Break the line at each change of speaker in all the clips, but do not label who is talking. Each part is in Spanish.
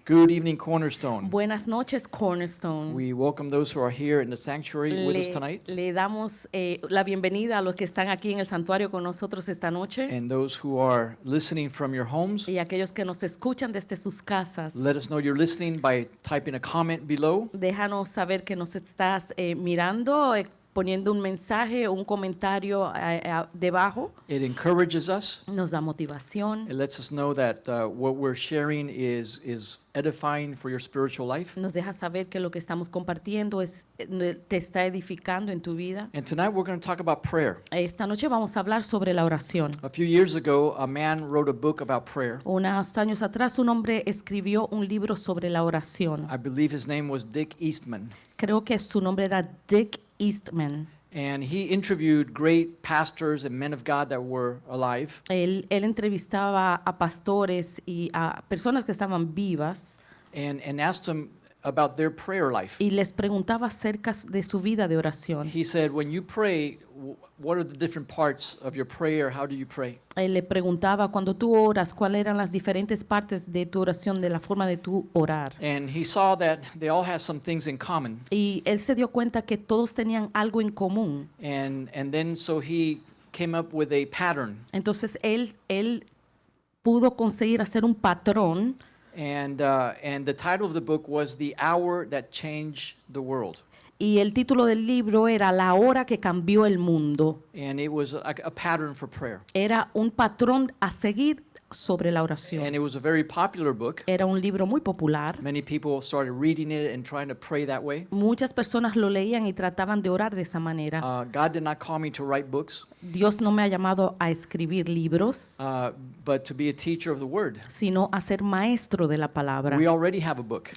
Good evening, Cornerstone.
Buenas noches, Cornerstone.
We welcome those who are here in the sanctuary with us tonight,
Le damos la bienvenida a los que están aquí en el santuario con nosotros esta noche
and those who are listening from your homes.
y aquellos que nos escuchan desde sus casas.
Let us know you're listening by typing a comment below.
Déjanos saber que nos estás mirando, poniendo un mensaje, un comentario debajo.
It encourages us.
Nos da motivación.
It lets us know that what we're sharing is edifying for your spiritual life.
Nos deja saber que lo que estamos compartiendo te está edificando en tu vida.
And tonight we're going to talk about prayer.
Esta noche vamos a hablar sobre la oración.
A few years ago, a man wrote a book about prayer.
Unos años atrás un hombre escribió un libro sobre la oración.
I believe his name was Dick Eastman.
Creo que su nombre era Dick Eastman.
And he interviewed great pastors and men of God that were alive.
Él entrevistaba a pastores y a personas que estaban vivas
And asked them about their prayer life.
y les preguntaba acerca de su vida de oración.
He said, when you pray, what are the different parts of your prayer? How do you pray?
Él le preguntaba cuando tú oras, cuáles eran las diferentes partes de tu oración, de la forma de tu orar.
And he saw that they all had some things in common.
Y él se dio cuenta que todos tenían algo en común.
And then so he came up with a pattern.
Entonces él pudo conseguir hacer un patrón.
And the title of the book was The Hour That Changed the World.
Y el título del libro era La hora que cambió el mundo.
And it was a pattern for prayer.
Era un patrón a seguir sobre la oración.
And it was a very popular book.
Era un libro muy popular.
Many people started reading it and trying to pray that way.
Muchas personas lo leían y trataban de orar de esa manera.
God did not call me to write books,
Dios no me ha llamado a escribir libros,
but to be a teacher of the word.
sino a ser maestro de la palabra.
We already have a book.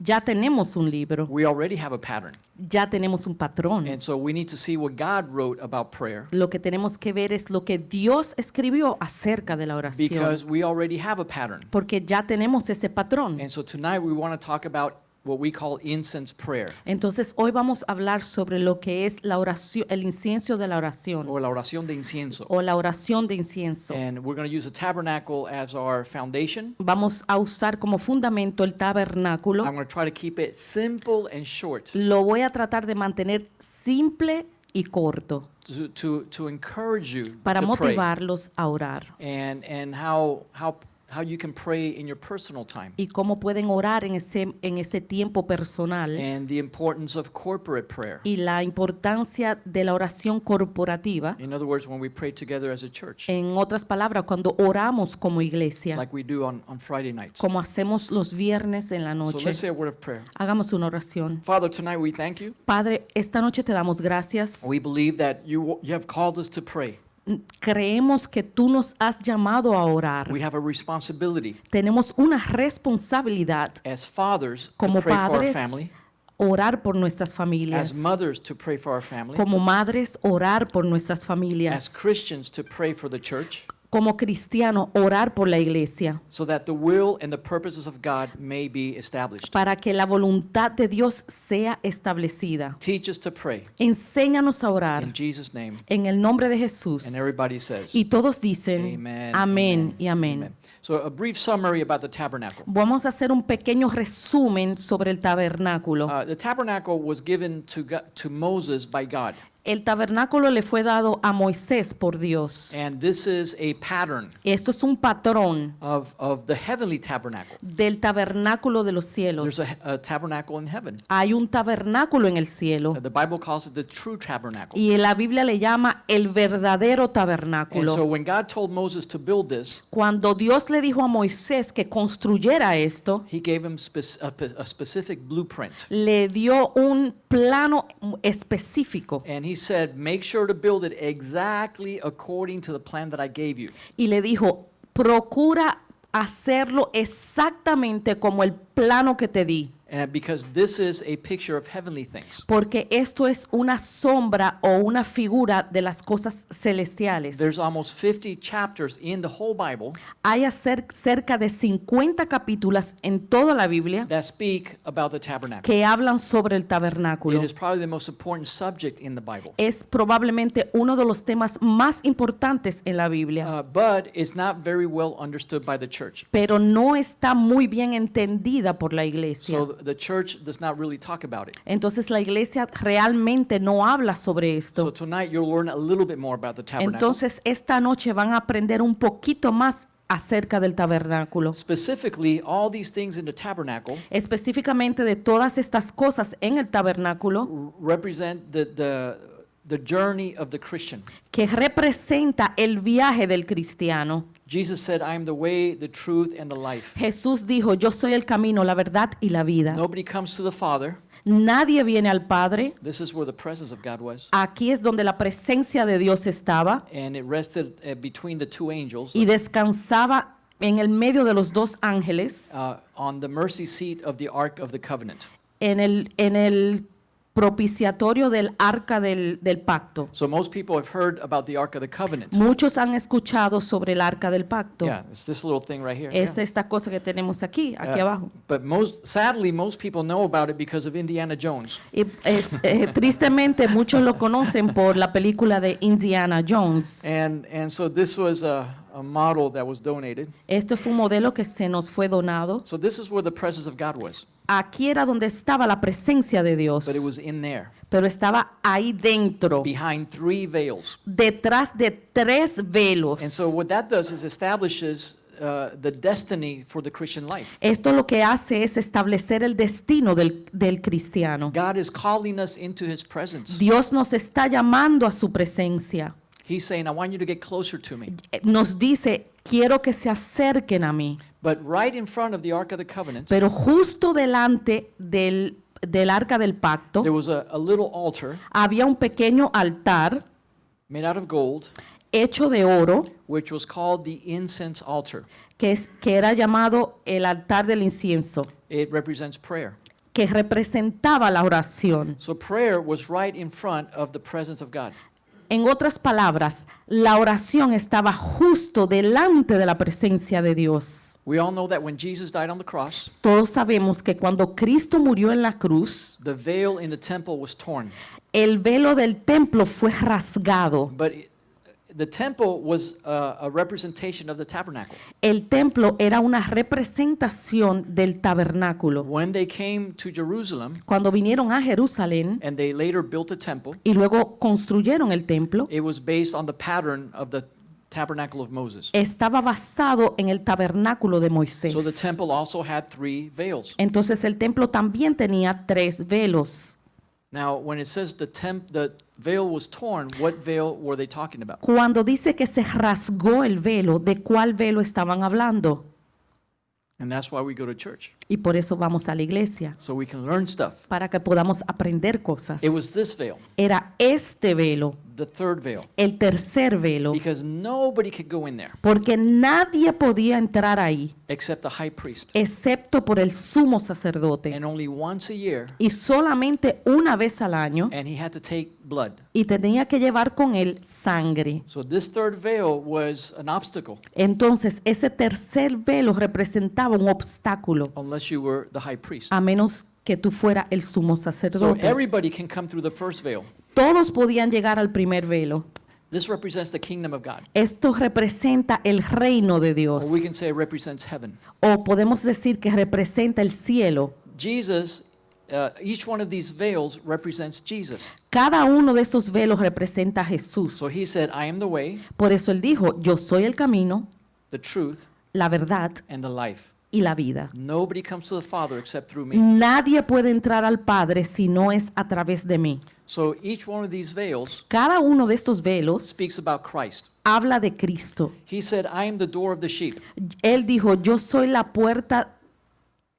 Ya tenemos un libro,
We already have a pattern.
ya tenemos un patrón.
And so we need to see what God wrote about prayer,
Lo que tenemos que ver es lo que Dios escribió acerca de la oración,
because we already have a pattern.
porque ya tenemos ese patrón.
And so tonight we want to talk about what we call incense prayer,
Entonces hoy vamos a hablar sobre lo que es la oración, el incienso de la oración
or la oración de incienso.
o la oración de incienso.
And we're going to use the tabernacle as our foundation.
Vamos a usar como fundamento el tabernáculo.
I'm going to try to keep it simple and short
Lo voy a tratar de mantener simple y corto
to encourage you
para
to pray,
motivarlos a orar
and how you can pray in your personal time,
y cómo pueden orar en ese tiempo personal
and the importance of corporate prayer.
y la importancia de la oración corporativa.
In other words, when we pray together as a church,
En otras palabras, cuando oramos como iglesia,
like we do on Friday nights.
como hacemos los viernes en la
So
noche.
let's say a word of prayer.
Hagamos una oración.
Father, tonight we thank you.
Padre, esta noche te damos gracias.
We believe that you have called us to pray.
Creemos que tú nos has llamado a orar.
We have a responsibility
Tenemos una responsabilidad
as fathers to
como
pray for our
padres,
family,
orar por nuestras
as
familias.
mothers to pray for our family,
Como madres, orar por nuestras
as
familias.
Christians to pray for the church,
Como cristiano, orar por la iglesia.
so that the will and the purposes of God may be established.
Para que la voluntad de Dios sea establecida.
Teach us to pray
Enséñanos a orar
in Jesus' name.
en el nombre de Jesús.
And everybody says,
Y todos dicen
Amen,
amén y amén.
So a brief summary about the tabernacle.
Vamos a hacer un pequeño resumen sobre el tabernáculo.
The tabernacle was given to Moses by God.
El tabernáculo le fue dado a Moisés por Dios.
And this is a pattern
Esto es un patrón
of the heavenly tabernacle.
del tabernáculo de los cielos.
There's a tabernacle in heaven.
Hay un tabernáculo en el cielo
The Bible calls it the true tabernacle.
y la Biblia le llama el verdadero
And so
tabernáculo.
when God told Moses to build this,
Cuando Dios le dijo a Moisés que construyera esto,
he gave him a specific blueprint.
le dio un plano específico
And he said, make sure to build it exactly according to the plan that I gave you.
y le dijo, procura hacerlo exactamente como el plano que te di.
because this is a picture of heavenly things.
porque esto es una sombra o una figura de las cosas celestiales.
There's almost 50 chapters in the whole Bible
Hay cerca de 50 capítulos en toda la Biblia
that speak about the tabernacle.
que hablan sobre el
It
tabernáculo.
is probably the most important subject in the Bible.
Es probablemente uno de los temas más importantes en la Biblia,
But it's not very well understood by the church.
pero no está muy bien entendida por la iglesia.
So the church does not really talk about it.
Entonces la iglesia realmente no habla sobre
So
esto.
tonight you'll learn a little bit more about the tabernacle.
Entonces esta noche van a aprender un poquito más acerca del tabernáculo.
Specifically, all these things in the tabernacle
Específicamente de todas estas cosas en el tabernáculo
represent the journey of the Christian.
que representa el viaje del cristiano.
Jesus said, I am the way, the truth, and the life.
Jesús dijo, yo soy el camino, la verdad y la vida.
Nobody comes to the Father.
Nadie viene al Padre.
This is where the presence of God was.
Aquí es donde la presencia de Dios estaba
And it rested between the two angels
y descansaba en el medio de los dos ángeles
on the mercy seat of the Ark of the Covenant.
en el propiciatorio del arca del pacto.
So most people have heard about the Ark of the Covenant.
Muchos han escuchado sobre el arca del pacto.
Yeah, it's this little thing right here.
Es
Yeah.
esta cosa que tenemos aquí abajo.
But sadly, most people know about it because of Indiana Jones.
Y tristemente muchos lo conocen por la película de Indiana Jones.
And so this was a model that was donated.
Esto fue un modelo que se nos fue donado.
So this is where the presence of God was,
Aquí era donde estaba la presencia de Dios,
but it was in there,
pero estaba ahí dentro,
behind 3 veils.
detrás de 3 velos.
And so what that does is establishes the destiny for the Christian life.
Esto lo que hace es establecer el destino del cristiano.
God is calling us into His presence.
Dios nos está llamando a su presencia.
He's saying, I want you to get closer to me.
Nos dice, quiero que se acerquen a mí.
But right in front of the Ark of the Covenant,
Pero justo delante del arca del pacto
there was a little altar
había un pequeño altar
made out of gold,
hecho de oro
which was called the incense altar.
que era llamado el altar del incienso,
It represents prayer.
que representaba la oración.
So prayer was right in front of the presence of God.
En otras palabras, la oración estaba justo delante de la presencia de Dios.
We all know that when Jesus died on the cross,
Todos sabemos que cuando Cristo murió en la cruz,
the veil in the temple was torn.
el velo del templo fue rasgado.
But the temple was a representation of the tabernacle.
El templo era una representación del tabernáculo.
When they came to Jerusalem
Cuando vinieron a Jerusalén
and they later built a temple,
y luego construyeron el templo,
it was based on the pattern of the tabernacle of Moses.
estaba basado en el tabernáculo de Moisés.
So the temple also had 3 veils.
Entonces el templo también tenía 3 velos.
Now, when it says the veil was torn, what veil were they talking about?
Cuando dice que se rasgó el velo, ¿de cuál velo estaban hablando?
And that's why we go to church,
Y por eso vamos a la iglesia,
so we can learn stuff.
para que podamos aprender cosas.
It was this veil,
Era este velo,
the 3rd veil,
el tercer velo,
because nobody could go in there
porque nadie podía entrar ahí,
except the high priest.
excepto por el sumo sacerdote.
And only once a year,
Y solamente una vez al año,
and he had to take blood.
y tenía que llevar con él sangre.
So this 3rd veil was an obstacle
Entonces, ese tercer velo representaba un obstáculo,
unless you were the high priest.
a menos que tú fuera el sumo
So
sacerdote.
everybody can come through the 1st veil.
Todos podían llegar al primer velo.
This represents the kingdom of God.
Esto representa el reino de Dios.
Or we can say it represents heaven.
O podemos decir que representa el cielo.
Jesus, each one of these veils represents Jesus.
Cada uno de esos velos representa a Jesús.
So he said, I am the way,
Por eso él dijo, yo soy el camino,
the truth,
la verdad
and the life.
y la vida.
Nobody comes to the Father except through me.
Nadie puede entrar al Padre si no es a través de mí.
So each one of these veils
Cada uno de estos velos
speaks about Christ.
habla de Cristo.
He said, I am the door of the sheep,
Él dijo, yo soy la puerta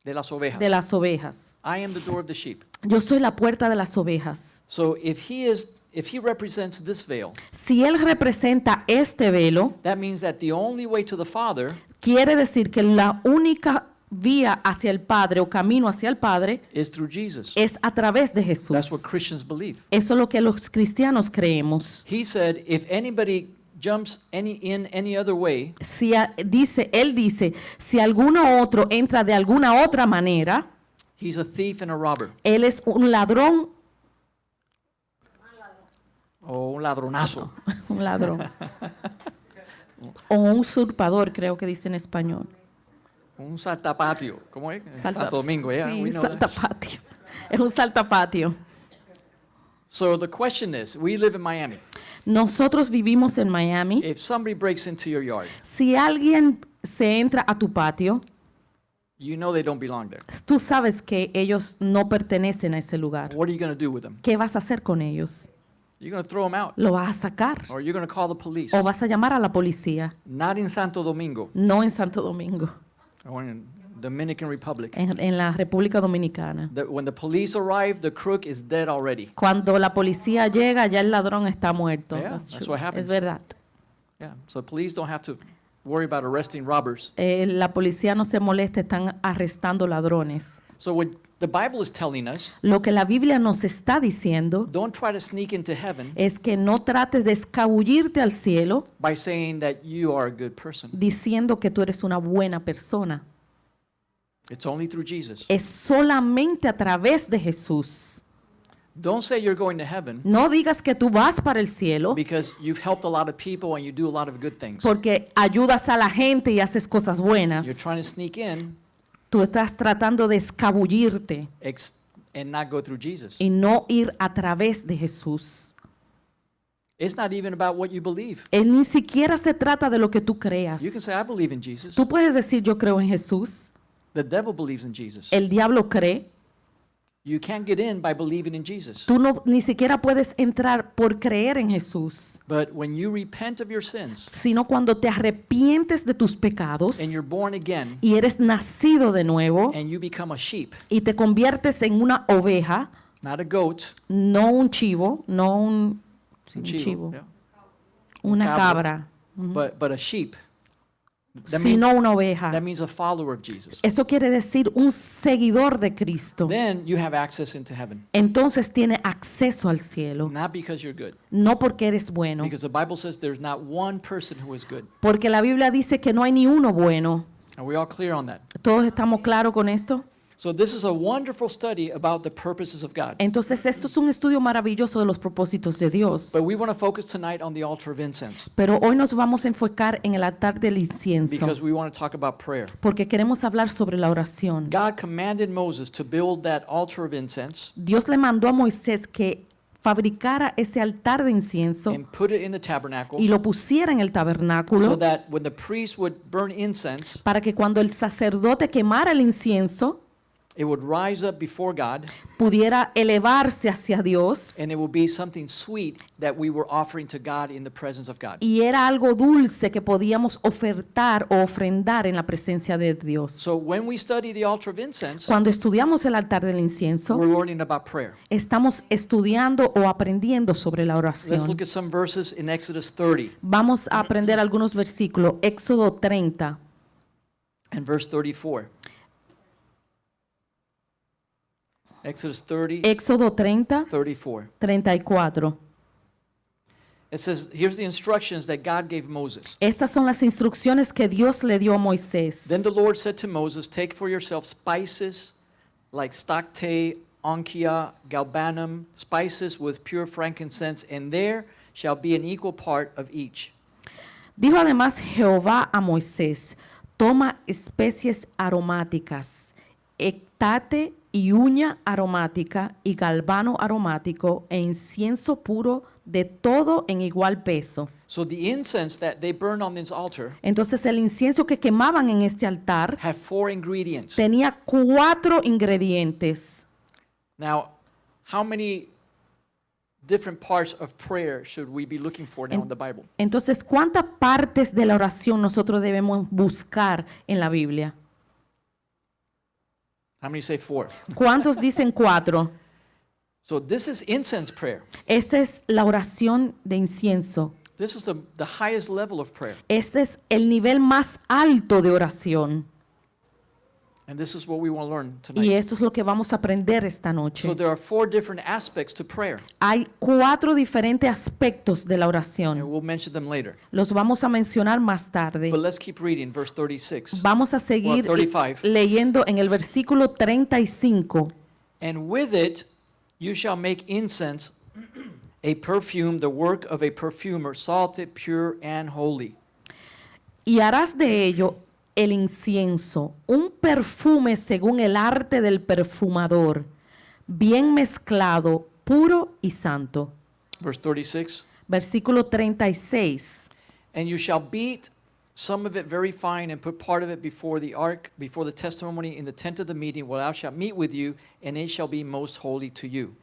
de las ovejas.
de las ovejas.
I am the door of the sheep.
Yo soy la puerta de las ovejas.
So if he represents this veil,
Si Él representa este velo,
that means that the only way to the Father
quiere decir que la única vía hacia el Padre o camino hacia el Padre
is through Jesus.
es a través de Jesús.
That's what Christians believe.
Eso es lo que los cristianos creemos.
He said, if anybody jumps in any other way,
Él dice, si alguno otro entra de alguna otra manera,
he's a thief and a robber.
él es un ladrón,
O un ladronazo.
un ladrón, o un usurpador, creo que dice en español.
Un saltapatio. ¿Cómo es?
Salta-
Santo Domingo, yeah,
sí,
we know that.
saltapatio. Es un saltapatio.
So the question is, we live in Miami.
Nosotros vivimos en Miami.
If somebody breaks into your yard,
Si alguien se entra a tu patio,
you know they don't belong there.
tú sabes que ellos no pertenecen a ese lugar.
What are you going to do with them?
¿Qué vas a hacer con ellos?
You're going to throw them out,
¿Lo vas a sacar?
or you're going to call the police.
¿O vas a llamar a la policía?
Not in Santo Domingo
No en Santo Domingo,
or in Dominican Republic.
en la República Dominicana.
When the police arrive, the crook is dead already.
Cuando la policía llega, ya el ladrón está muerto.
Yeah,
That's
that's
true.
what happens.
Es verdad.
Yeah. So police don't have to worry about arresting robbers.
La policía no se molesta, están arrestando ladrones.
So what the Bible is telling us,
Lo que la Biblia nos está diciendo
don't try to sneak into heaven
es que no trates de escabullirte al cielo
by saying that you are a good person.
diciendo que tú eres una buena persona.
It's only through Jesus.
Es solamente a través de Jesús.
Don't say you're going to heaven
No digas que tú vas para el cielo
because you've helped a lot of people and you do a lot of good things.
porque ayudas a la gente y haces cosas buenas.
You're trying to sneak in
Tú estás tratando de escabullirte
and not go through Jesus.
y no ir a través de Jesús.
It's not even about what you believe.
Él ni siquiera se trata de lo que tú creas.
You can say, I believe in Jesus.
Tú puedes decir yo creo en Jesús.
The devil believes in Jesus.
El diablo cree.
You can't get in by believing in Jesus.
Tú no, ni siquiera puedes entrar por creer en Jesús,
But when you repent of your sins
sino cuando te arrepientes de tus pecados
and you're born again
y eres nacido de nuevo
and you become a sheep,
y te conviertes en una oveja,
not a goat,
no un chivo, no un, sí,
un
un
chivo,
chivo,
yeah,
una
cabro.
cabra,
but a sheep. That
sino una oveja.
That means a follower of Jesus.
Eso quiere decir un seguidor de Cristo.
Then you have access into heaven.
Entonces tiene acceso al cielo,
Not because you're good.
no porque eres bueno,
Because the Bible says there's not one person who is good.
porque la Biblia dice que no hay ni uno bueno.
Are we all clear on that?
¿Todos estamos claros con esto?
So this is a wonderful study about the purposes of God.
Entonces esto es un estudio maravilloso de los propósitos de Dios.
But we want to focus tonight on the altar of incense
Pero hoy nos vamos a enfocar en el altar del incienso,
because we want to talk about prayer.
porque queremos hablar sobre la oración.
God commanded Moses to build that altar of incense
Dios le mandó a Moisés que fabricara ese altar de incienso
and put it in the tabernacle
y lo pusiera en el
so
tabernáculo
that when the priest would burn incense,
para que cuando el sacerdote quemara el incienso
it would rise up before God
pudiera elevarse hacia Dios
and it would be something sweet that we were offering to God in the presence of God.
y era algo dulce que podíamos ofertar o ofrendar en la presencia de Dios.
So when we study the altar of incense,
Cuando estudiamos el altar del incienso,
we're learning about prayer.
estamos estudiando o aprendiendo sobre la
Let's look
oración.
at some verses in Exodus 30
Vamos a aprender algunos versículos. Éxodo 30,
and verse 34. Exodus 30,
Éxodo 30,
34.
34.
It says, here's the instructions that God gave Moses.
Estas son las instrucciones que Dios le dio a Moisés.
Then the Lord said to Moses, take for yourself spices like stacte, onkia, galbanum, spices with pure frankincense, and there shall be an equal part of each.
Dijo además Jehová a Moisés, toma especies aromáticas, ectate y uña aromática y galvano aromático e incienso puro de todo en igual peso.
So the incense that they burned on this altar
Entonces el incienso que quemaban en este altar
had 4 ingredients.
tenía 4 ingredientes.
Now, how many different parts of prayer should we be looking for now in the Bible?
Entonces, ¿cuántas partes de la oración nosotros debemos buscar en la Biblia?
How many say 4?
¿Cuántos dicen 4?
So this is incense prayer.
Esta es la oración de incienso.
This is the highest level of prayer.
Este es el nivel más alto de oración.
And this is what we want to learn
Y
tonight.
esto es lo que vamos a aprender esta noche.
So there are 4 different aspects to prayer,
Hay 4 diferentes aspectos de la
and
oración.
we'll mention them later.
Los vamos a mencionar más tarde.
But let's keep reading verse 36.
Vamos a seguir
35.
leyendo en el versículo 35.
And with it you shall make incense, a perfume, the work of a perfumer, salted, pure, and holy.
Y harás de ello el incienso, un perfume según el arte del perfumador, bien mezclado, puro y santo.
Verse 36.
Versículo 36.
And you shall beat some of it very fine, and put part of it before the ark, before the testimony, in the tent of the meeting, where thou shalt meet with you, and it shall be most holy to you.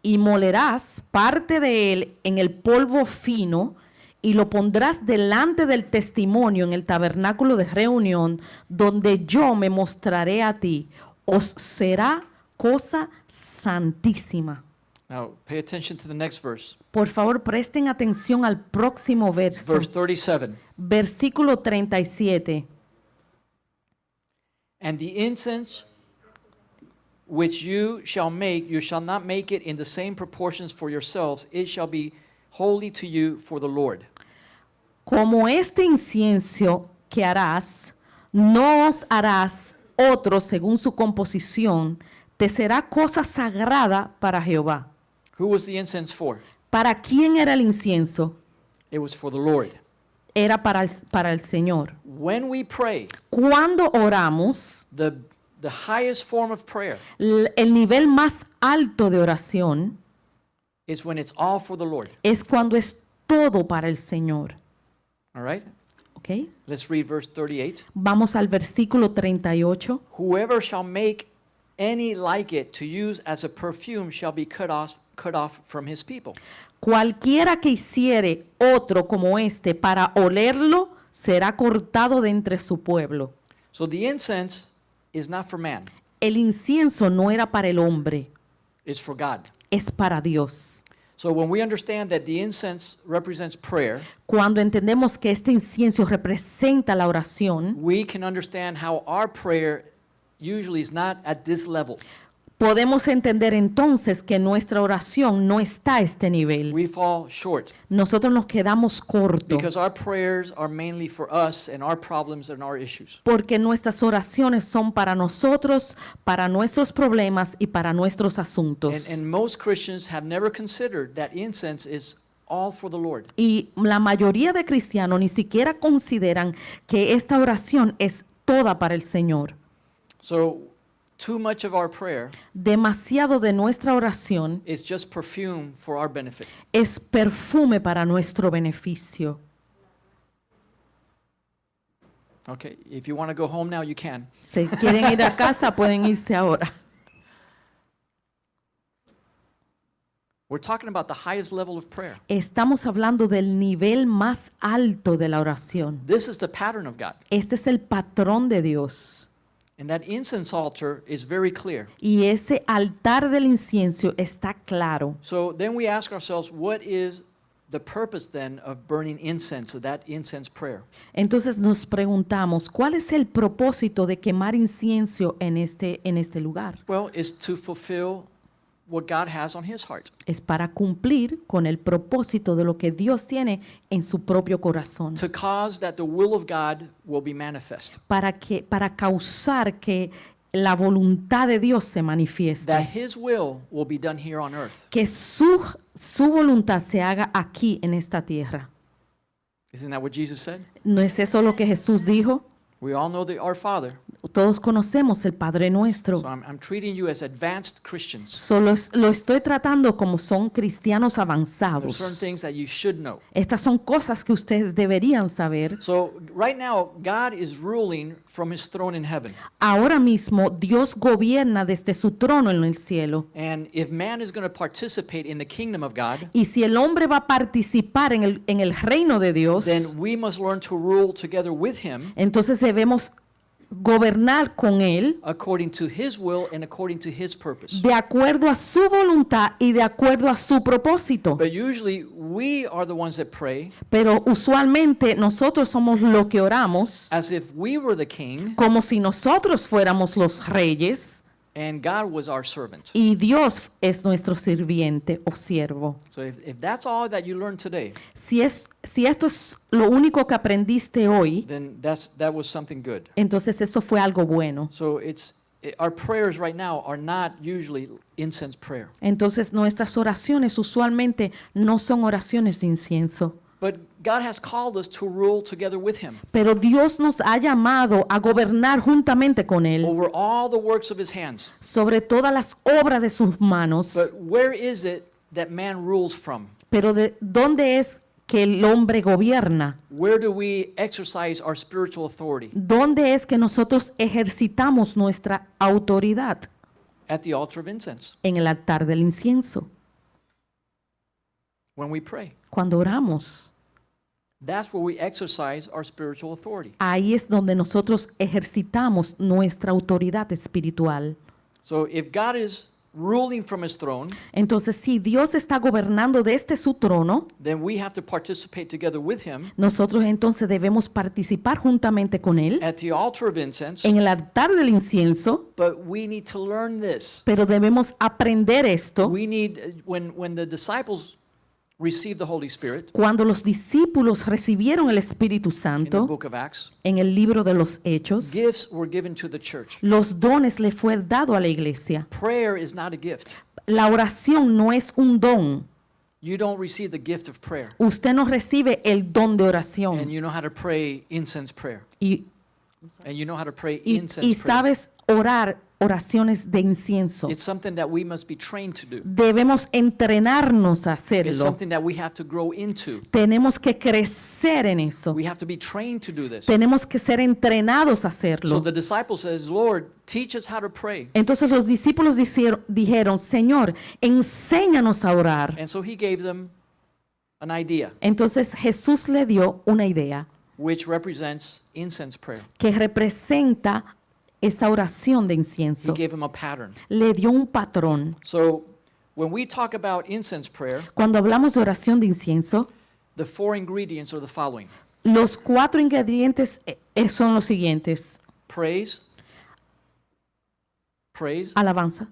Y molerás parte de él en el polvo fino y lo pondrás delante del testimonio en el tabernáculo de reunión, donde yo me mostraré a ti. Os será cosa santísima.
Now, pay attention to the next verse.
Por favor, presten atención al próximo verso.
Verse 37.
Versículo 37.
And the incense which you shall make, you shall not make it in the same proportions for yourselves. It shall be holy to you for the Lord.
Como este incienso que harás, no os harás otro según su composición, te será cosa sagrada para Jehová.
Who was the incense for?
¿Para quién era el incienso?
It was for the Lord.
Era para el Señor.
When we pray,
Cuando oramos,
the highest form of prayer
el nivel más alto de oración
is when it's all for the Lord.
es cuando es todo para el Señor.
All right?
¿Ok?
Let's read verse 38.
Vamos al versículo 38.
Whoever shall make any like it to use as a perfume shall be cut off from his people.
Cualquiera que hiciere otro como este para olerlo, será cortado de entre su pueblo.
So the incense is not for man,
El incienso no era para el hombre,
it's for God.
es para Dios.
So when we understand that the incense represents prayer,
Cuando entendemos que este incienso representa la oración,
we can understand how our prayer usually is not at this level.
podemos entender entonces que nuestra oración no está a este nivel.
We fall short
Nosotros nos quedamos cortos
because our prayers are mainly for us and our problems and our issues.
porque nuestras oraciones son para nosotros, para nuestros problemas y para nuestros asuntos.
And most Christians have never considered that incense is all for the Lord.
Y la mayoría de cristianos ni siquiera consideran que esta oración es toda para el Señor.
So too much of our prayer
Demasiado de nuestra oración
is just perfume for our benefit.
es perfume para nuestro beneficio.
Okay, if you want to go home now, you can.
Si quieren ir a casa, pueden irse ahora.
We're talking about the highest level of prayer.
Estamos hablando del nivel más alto de la oración.
This is the pattern of God.
Este es el patrón de Dios.
And that incense altar is very clear.
Y ese altar del incienso está claro.
So then we ask ourselves, what is the purpose then of burning incense, of that incense prayer?
Entonces nos preguntamos, ¿cuál es el propósito de quemar incienso en este lugar?
Well, it's to fulfill what God has on his heart.
Es para cumplir con el propósito de lo que Dios tiene en su propio corazón.
To cause that the will of God will be manifest.
Para causar que la voluntad de Dios se manifieste.
That his will be done here on earth.
Que su voluntad se haga aquí en esta tierra.
Isn't that what Jesus said?
¿No es eso lo que Jesús dijo?
We all know our Father.
Todos conocemos el Padre Nuestro.
So I'm treating you as advanced Christians.
Solo lo estoy tratando como son cristianos
There's certain
avanzados.
things that you should know.
Estas son cosas que ustedes deberían saber.
So right now, God is ruling from his throne in heaven.
Ahora mismo Dios gobierna desde su trono en el cielo.
And if man is going to participate in the kingdom of God,
Y si el hombre va a participar en el reino de Dios,
then we must learn to rule together with him
entonces debemos gobernar con Él
according to His will and according to His purpose.
de acuerdo a su voluntad y de acuerdo a su propósito.
But usually we are the ones that pray
Pero usualmente nosotros somos los que oramos
as if we were the king
como si nosotros fuéramos los reyes
and God was our servant.
y Dios es nuestro sirviente o siervo.
So if that's all that you learned today,
Si esto es lo único que aprendiste hoy,
then that was something good.
entonces eso fue algo bueno.
So our prayers right now are not usually incense prayer.
Entonces nuestras oraciones usualmente no son oraciones de incienso.
But God has called us to rule together with Him
Pero Dios nos ha llamado a gobernar juntamente con Él
over all the works of His hands.
sobre todas las obras de sus manos.
But where is it that man rules from?
Pero ¿de dónde es que el hombre gobierna?
Where do we exercise our spiritual authority?
¿Dónde es que nosotros ejercitamos nuestra autoridad?
At the altar of incense,
En el altar del incienso,
when we pray.
cuando oramos.
That's where we exercise our spiritual authority.
Ahí es donde nosotros ejercitamos nuestra autoridad espiritual.
So if God is ruling from His throne,
Entonces, si Dios está gobernando desde su trono,
then we have to participate together with Him
nosotros entonces debemos participar juntamente con Él
at the altar of incense.
en el altar del incienso,
But we need to learn this.
pero debemos aprender esto.
We need, when the disciples received the Holy Spirit
Cuando los discípulos recibieron el Espíritu
in the
Santo
book of Acts,
en el libro de los Hechos,
gifts were given to the church.
los dones le fue dado a la iglesia.
Prayer is not a gift.
La oración no es un don.
You don't receive the gift of prayer.
Usted no recibe el don de
And
oración.
you know how to pray incense prayer.
Y,
And you know how to pray
y
incense prayer.
sabes orar oraciones de incienso.
It's something that we must be trained to do.
Debemos entrenarnos a
It's
hacerlo.
something that we have to grow into.
Tenemos que crecer en eso.
We have to be trained to do this.
Tenemos que ser entrenados a
So
hacerlo.
the disciple says, Lord, teach us how to pray.
Entonces los discípulos dijeron, Señor, enséñanos a orar.
And so He gave them an idea,
Entonces Jesús le dio una idea
which represents incense prayer.
que representa esa oración de
He
incienso.
gave them a pattern.
Le dio un patrón.
So when we talk about incense prayer,
Cuando hablamos de oración de incienso,
the 4 ingredients are the following:
los 4 ingredientes son los siguientes:
praise,
alabanza,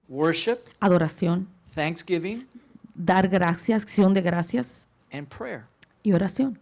worship,
adoración,
thanksgiving,
dar gracias, acción de gracias
and prayer.
y oración.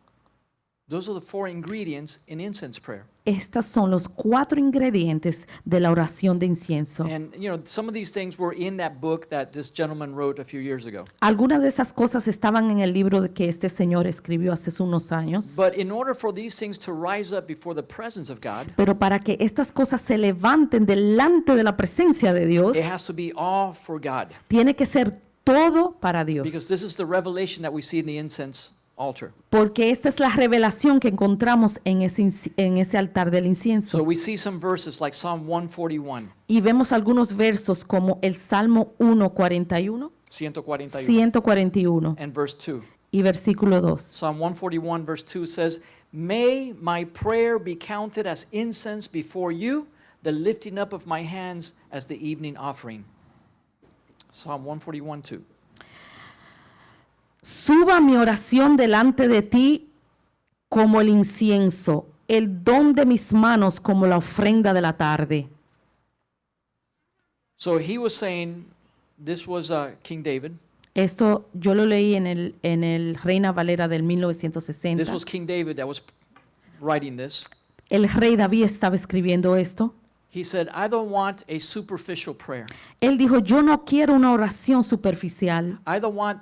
Those are the 4 ingredients in incense prayer.
Estos son los 4 ingredientes de la oración de incienso.
And you know, some of these things were in that book that this gentleman wrote a few years ago.
Algunas de esas cosas estaban en el libro que este señor escribió hace unos años.
But in order for these things to rise up before the presence of God,
Pero para que estas cosas se levanten delante de la presencia de Dios,
it has to be all for God.
tiene que ser todo para
Because
Dios.
this is the revelation that we see in the incense altar.
Porque esta es la revelación que encontramos en ese altar del
So
incienso.
we see some verses like Psalm 141,
Y vemos algunos versos como el Salmo 141,
141,
141
and verse 2.
y versículo 2.
Psalm 141 verse 2 says, "May my prayer be counted as incense before you, the lifting up of my hands as the evening offering." Psalm 141, 2.
Suba mi oración delante de ti como el incienso, el don de mis manos como la ofrenda de la tarde.
So he was saying, this was King David.
Esto yo lo leí en el Reina Valera del
This
1960.
was King David that was writing this.
El rey David estaba escribiendo esto.
He said, I don't want a superficial prayer.
Él dijo, yo no quiero una oración superficial.
I don't want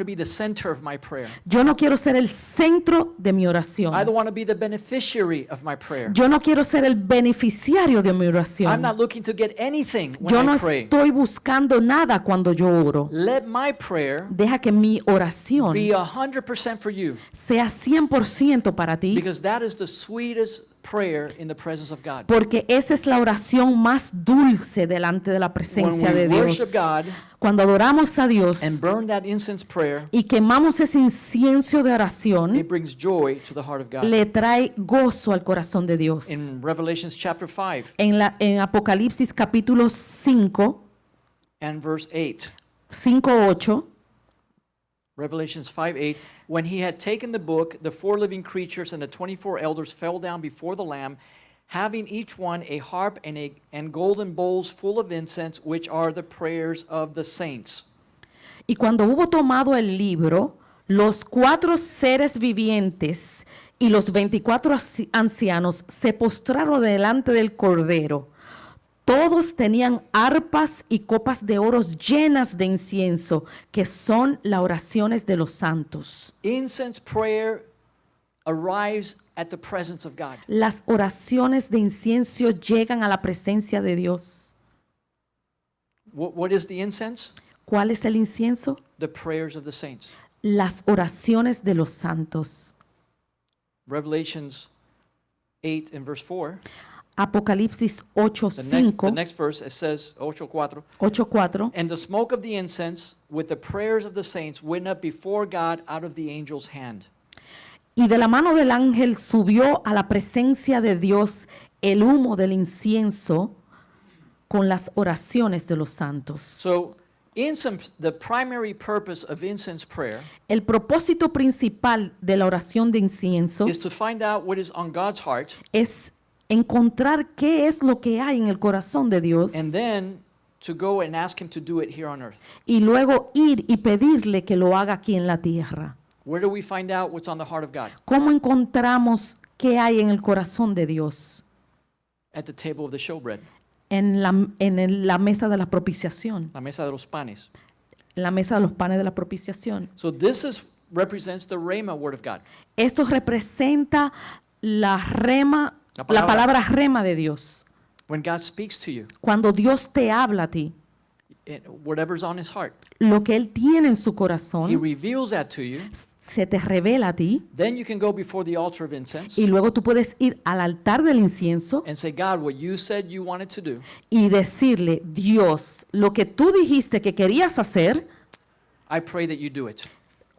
to be the center of my prayer.
Yo no quiero ser el centro de mi oración.
I don't want to be the beneficiary of my prayer.
Yo no quiero ser el beneficiario de mi
I'm
oración.
not looking to get anything when
Yo no
I pray.
estoy buscando nada cuando yo oro.
Let my prayer
Deja que mi oración
be 100% for you,
sea 100% para ti,
because that is the sweetest prayer in the presence of God.
Porque esa es la oración más dulce delante de la
When
presencia
we
de Dios.
worship God
Cuando adoramos a Dios
and burn that incense prayer,
y quemamos ese incienso de oración,
it brings joy to the heart of God.
le trae gozo al corazón de Dios.
In Revelations chapter 5
En Apocalipsis capítulo 5,
and verse 8,
5:8,
Revelations 5:8, when he had taken the book, the 4 living creatures and the 24 elders fell down before the Lamb, having each one a harp and golden bowls full of incense, which are the prayers of the saints.
y cuando hubo tomado el libro, los 4 seres vivientes y los 24 ancianos se postraron delante del Cordero. Todos tenían arpas y copas de oro llenas de incienso, que son las oraciones de los santos.
Incense prayer arrives at the presence of God.
Las oraciones de incienso llegan a la presencia de Dios.
What is the incense?
¿Cuál es el incienso?
The prayers of the saints.
Las oraciones de los santos.
Revelations 8 and verse 4.
Apocalipsis
The
8:5,
next verse, it says, 8:4.
8:4.
And the smoke of the incense with the prayers of the saints went up before God out of the angel's hand.
Y de la mano del ángel subió a la presencia de Dios el humo del incienso con las oraciones de los santos.
So, the primary purpose of incense prayer
El propósito principal de la oración de incienso
is to find out what is on God's heart
es encontrar qué es lo que hay en el corazón de Dios
and then to go and ask Him to do it here on earth.
y luego ir y pedirle que lo haga aquí en la tierra.
Where do we find out what's on the heart of God?
¿Cómo encontramos qué hay en el corazón de Dios?
At the table of the showbread,
En la mesa de la propiciación,
la mesa de los panes.
en la mesa de los panes de la propiciación.
So this represents the Rhema word of God.
Esto representa la palabra rema de Dios.
When God speaks to you,
Cuando Dios te habla a ti,
whatever's on His heart,
lo que Él tiene en su
He
corazón
reveals that to you.
se te revela a ti
Then you can go before the altar of incense
y luego tú puedes ir al altar del incienso
and say, God, what you said you wanted to do,
y decirle, Dios, lo que tú dijiste que querías hacer,
I pray that you do it.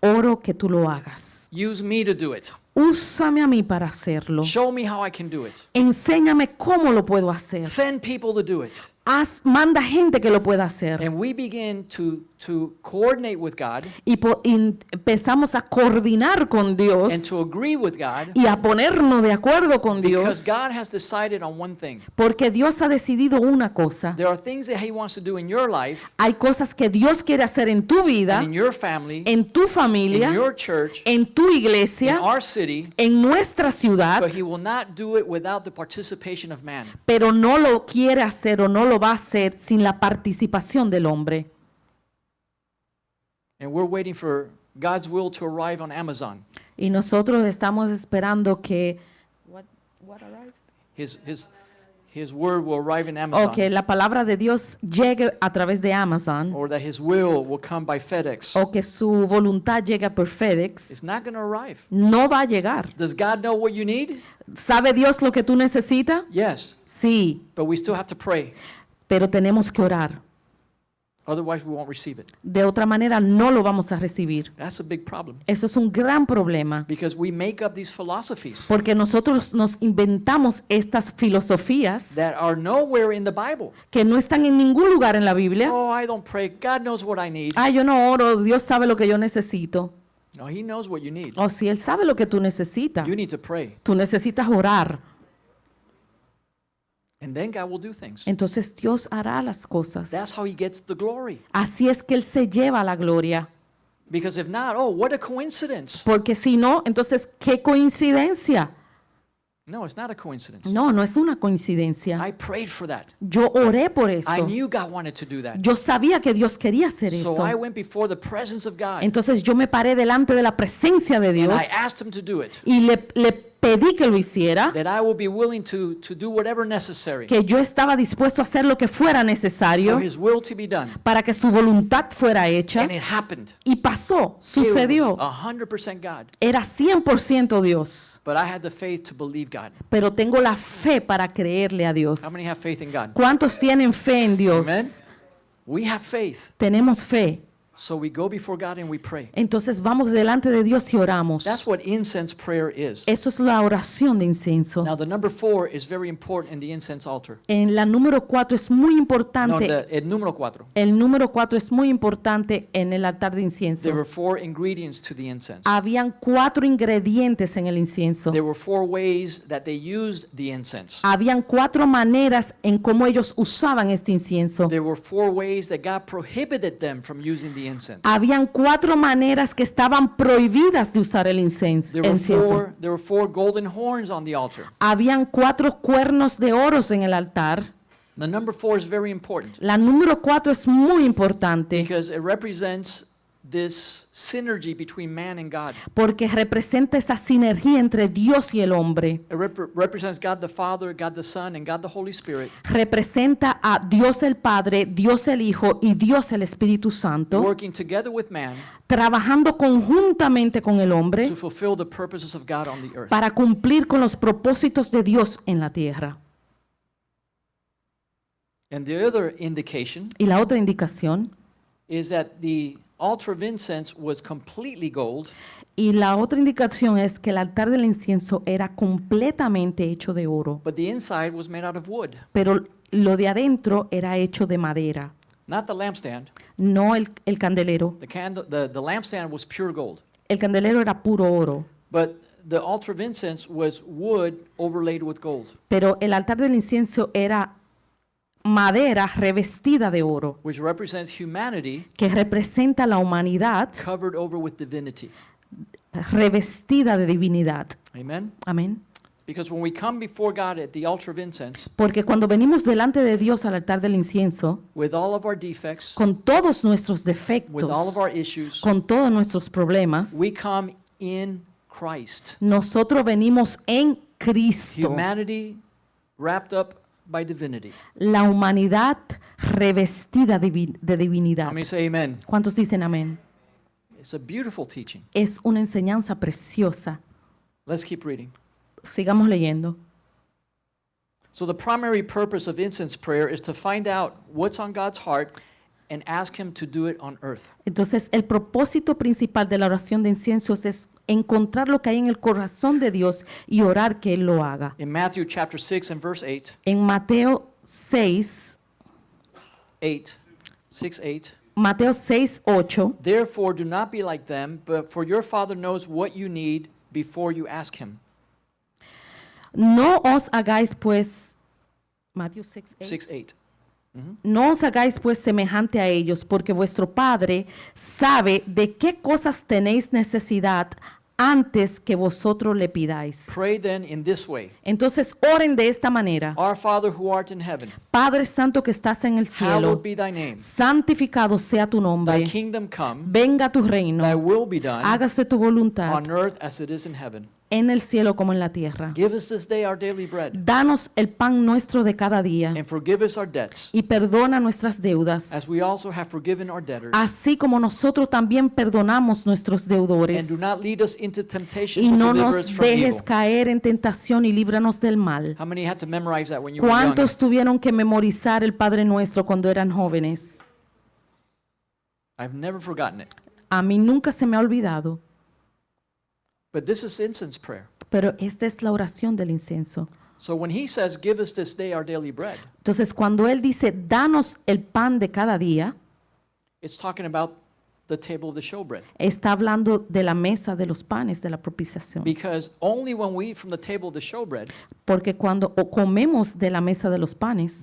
oro que tú lo hagas.
Use me to do it.
Úsame a mí para hacerlo.
Show me how I can do it.
Enséñame cómo lo puedo hacer.
Send people to do it.
Manda gente que lo pueda hacer.
And we begin to coordinate with God
Y empezamos a coordinar con Dios
and to agree with God
y a ponernos de acuerdo con
because
Dios,
God has decided on one thing.
porque Dios ha decidido una cosa.
There are things that He wants to do in your life,
Hay cosas que Dios quiere hacer en tu vida,
and in your family,
en tu
in
familia,
your church,
en tu
in
iglesia,
our city,
en nuestra ciudad,
but He will not do it without the participation of man.
pero no lo quiere hacer o no lo va a hacer sin la participación del hombre.
And we're waiting for God's will to arrive on Amazon.
Y nosotros estamos esperando que
His word will arrive in Amazon,
la palabra de Dios llegue a través de Amazon,
or that His will come by FedEx.
o que su voluntad llegue por FedEx.
It's not going to arrive.
No va a llegar.
Does God know what you need?
¿Sabe Dios lo que tú necesitas?
Yes,
Sí,
but we still have to pray.
pero tenemos que orar.
Otherwise, we won't receive it.
De otra manera no lo vamos a recibir.
That's a big problem
Eso es un gran problema,
because we make up these philosophies
porque nosotros nos inventamos estas filosofías
that are nowhere in the Bible.
que no están en ningún lugar en la Biblia.
Oh, I don't pray. God knows what I need.
Yo no oro, Dios sabe lo que yo necesito.
No, He knows what you need.
O si Él sabe lo que tú necesitas,
You need to pray.
tú necesitas orar.
And then God will do things.
Entonces Dios hará las cosas.
That's how He gets the glory.
Así es que Él se lleva la gloria.
Because if not, oh, what a coincidence.
Porque si no, entonces, ¿qué coincidencia?
No, it's not a coincidence.
No, no es una coincidencia.
I prayed for that.
Yo oré por eso.
I knew God wanted to do that.
Yo sabía que Dios quería hacer
So
eso.
I went before the presence of God
Entonces yo me paré delante de la presencia de
and
Dios
I asked Him to do it.
y le pedí que lo hiciera,
that I will be willing to do whatever necessary
que yo estaba dispuesto a hacer lo que fuera
for
necesario
His will to be done.
para que su voluntad fuera hecha.
And it happened.
Y pasó,
It
sucedió.
was 100% God.
Era 100% Dios.
But I had the faith to believe God.
Pero tengo la fe para creerle a Dios.
How many have faith in God?
¿Cuántos tienen fe en Dios?
Amen. We have faith.
Tenemos fe.
So we go before God and we pray.
Entonces vamos delante de Dios y oramos.
That's what incense prayer is.
Eso es la oración de incienso.
Now the number 4 is very important in the incense altar.
En la número 4 es muy
No,
importante.
el número 4.
El número 4 es muy importante en el altar de incienso.
There were 4 ingredients to the incense.
Habían 4 ingredientes en el incienso.
There were 4 ways that they used the incense.
Habían 4 maneras en cómo ellos usaban este incienso.
There were 4 ways that God prohibited them from using the incense.
Habían 4 maneras que estaban prohibidas de usar el incienso.
There were 4 golden horns on the altar.
Habían 4 cuernos de oro en el altar.
The number 4 is very important
La número 4 es muy importante
because it represents this synergy between man and God.
porque representa esa sinergia entre Dios y el hombre.
It represents God the Father, God the Son, and God the Holy Spirit
Representa a Dios el Padre, Dios el Hijo y Dios el Espíritu Santo
working together with man
trabajando conjuntamente con el hombre
to fulfill the purposes of God on the earth.
para cumplir con los propósitos de Dios en la tierra.
And the other indication
Y la otra indicación,
is that the altar of incense was completely gold,
y la otra indicación es que el altar del incienso era completamente hecho de oro,
but the inside was made out of wood.
pero lo de adentro era hecho de madera,
Not the lampstand.
no el candelero.
The lampstand was pure gold.
El candelero era puro oro,
But the altar of incense was wood overlaid with gold,
pero el altar del incienso era madera revestida de oro,
which represents humanity
que representa la humanidad
covered over with divinity.
revestida de divinidad.
Amen?
Amén.
Because when we come before God at the altar of incense,
Porque cuando venimos delante de Dios al altar del incienso,
with all of our defects,
con todos nuestros
with all
defectos,
of our issues,
con todos nuestros problemas,
we come in Christ.
nosotros venimos en Cristo,
Humanity wrapped up by divinity.
la humanidad revestida de divinidad.
Let me say amen.
¿Cuántos dicen amén?
It's a beautiful teaching.
Es una enseñanza preciosa.
Let's keep reading.
Sigamos leyendo.
So the primary purpose of incense prayer is to find out what's on God's heart and ask Him to do it on earth.
Entonces, el propósito principal de la oración de inciensos es encontrar lo que hay en el corazón de Dios y orar que Él lo haga.
In Matthew chapter 6 and verse 8,
En Mateo 6,
8,
Mateo 6, 8,
therefore do not be like them, but for your Father knows what you need before you ask Him.
no os hagáis pues, Mateo 6, 8.
6, 8.
No os hagáis pues semejante a ellos, porque vuestro Padre sabe de qué cosas tenéis necesidad antes que vosotros le pidáis.
Pray then in this way.
Entonces oren de esta manera.
Our Father who art in heaven,
Padre Santo que estás en el
hallowed
cielo,
be thy name.
santificado sea tu
Thy
nombre.
kingdom come,
Venga tu
thy
reino.
will be done
Hágase tu voluntad
on earth as it is in heaven.
en el cielo como en la tierra.
Give us this day our daily bread,
Danos el pan nuestro de cada día
and forgive us our debts,
y perdona nuestras deudas,
as we also have forgiven our debtors.
así como nosotros también perdonamos nuestros deudores.
And do not lead us into temptation,
Y
but
no
deliver
nos
us from
dejes
evil.
caer en tentación y líbranos del mal.
How many had to memorize that when you were young?
¿Cuántos tuvieron que memorizar el Padre Nuestro cuando eran jóvenes?
I've never forgotten it.
A mí nunca se me ha olvidado,
But this is incense prayer.
pero esta es la oración del incienso.
So when he says, give us this day our daily bread,
Entonces, cuando Él dice, danos el pan de cada día,
it's talking about the table of the showbread.
está hablando de la mesa de los panes de la propiciación.
Because only when we eat from the table of the showbread,
Porque cuando comemos de la mesa de los panes,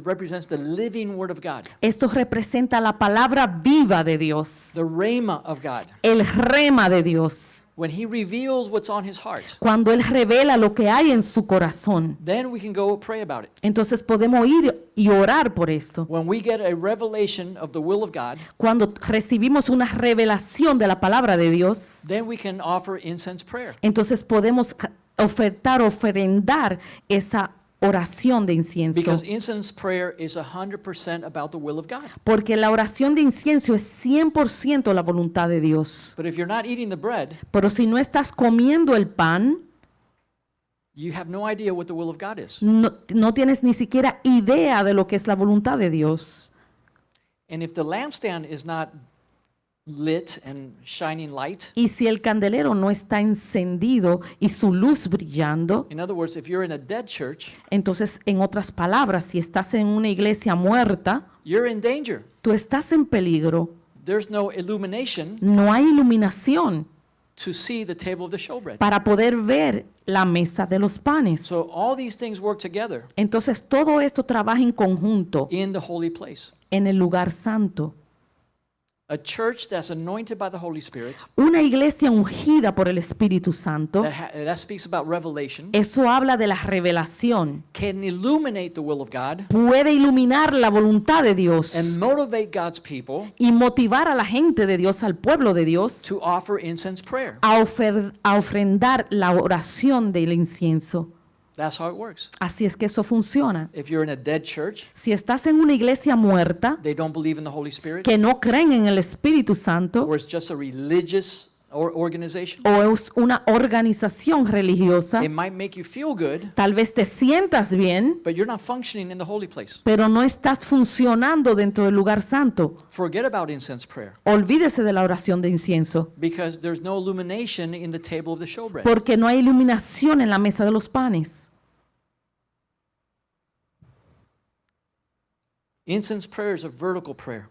represents the living word of God,
esto representa la palabra viva de Dios,
the rhema of God.
el rema de Dios.
when he reveals what's on his heart,
cuando Él revela lo que hay en su corazón,
then we can go pray about it.
entonces podemos ir y orar por esto.
When we get a revelation of the will of God,
Cuando recibimos una revelación de la palabra de Dios,
then we can offer incense prayer.
entonces podemos ofrendar esa oración de incienso.
Because incense prayer is 100% about the will of God.
Porque la oración de incienso es 100% la voluntad de Dios.
But if you're not eating the bread,
Pero si no estás comiendo el pan,
you have no idea what the will of God is.
no tienes ni siquiera idea de lo que es la voluntad de Dios.
And if the lampstand is not lit and shining light,
Y si el candelero no está encendido y su luz brillando,
in other words, if you're in a dead church,
entonces, en otras palabras, si estás en una iglesia muerta,
you're in danger.
tú estás en peligro.
There's no illumination
No hay iluminación
to see the table of the showbread.
para poder ver la mesa de los panes.
So all these things work together
Entonces, todo esto trabaja en conjunto
in the holy place.
en el lugar santo.
A church that's anointed by the Holy Spirit,
Una iglesia ungida por el Espíritu Santo,
that speaks about revelation,
eso habla de la revelación.
can illuminate the will of God
Puede iluminar la voluntad de Dios
and motivate God's people
y motivar a la gente de Dios, al pueblo de Dios,
to offer incense prayer.
a ofrendar la oración del incienso.
That's how it works.
Así es que eso funciona.
If you're in a dead church,
Si estás en una iglesia muerta,
they don't believe in the Holy Spirit,
que no creen en el Espíritu Santo,
or it's just a religious organization,
o es una organización religiosa,
it might make you feel good,
tal vez te sientas bien,
but you're not functioning in the holy place.
pero no estás funcionando dentro del lugar santo.
Forget about incense prayer,
Olvídese de la oración de incienso,
because there's no illumination in the table of the showbread.
porque no hay iluminación en la mesa de los panes.
Incense prayer is a vertical prayer.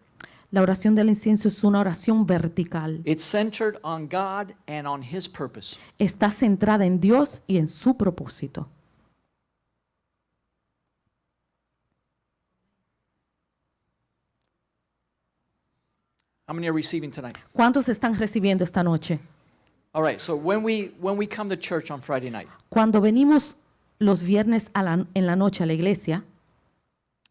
La oración del incienso es una oración vertical.
It's centered on God and on His purpose.
Está centrada en Dios y en su propósito.
How many are receiving tonight?
¿Cuántos están recibiendo esta noche?
All right, so when we come to church on Friday night,
Cuando venimos los viernes en la noche a la iglesia,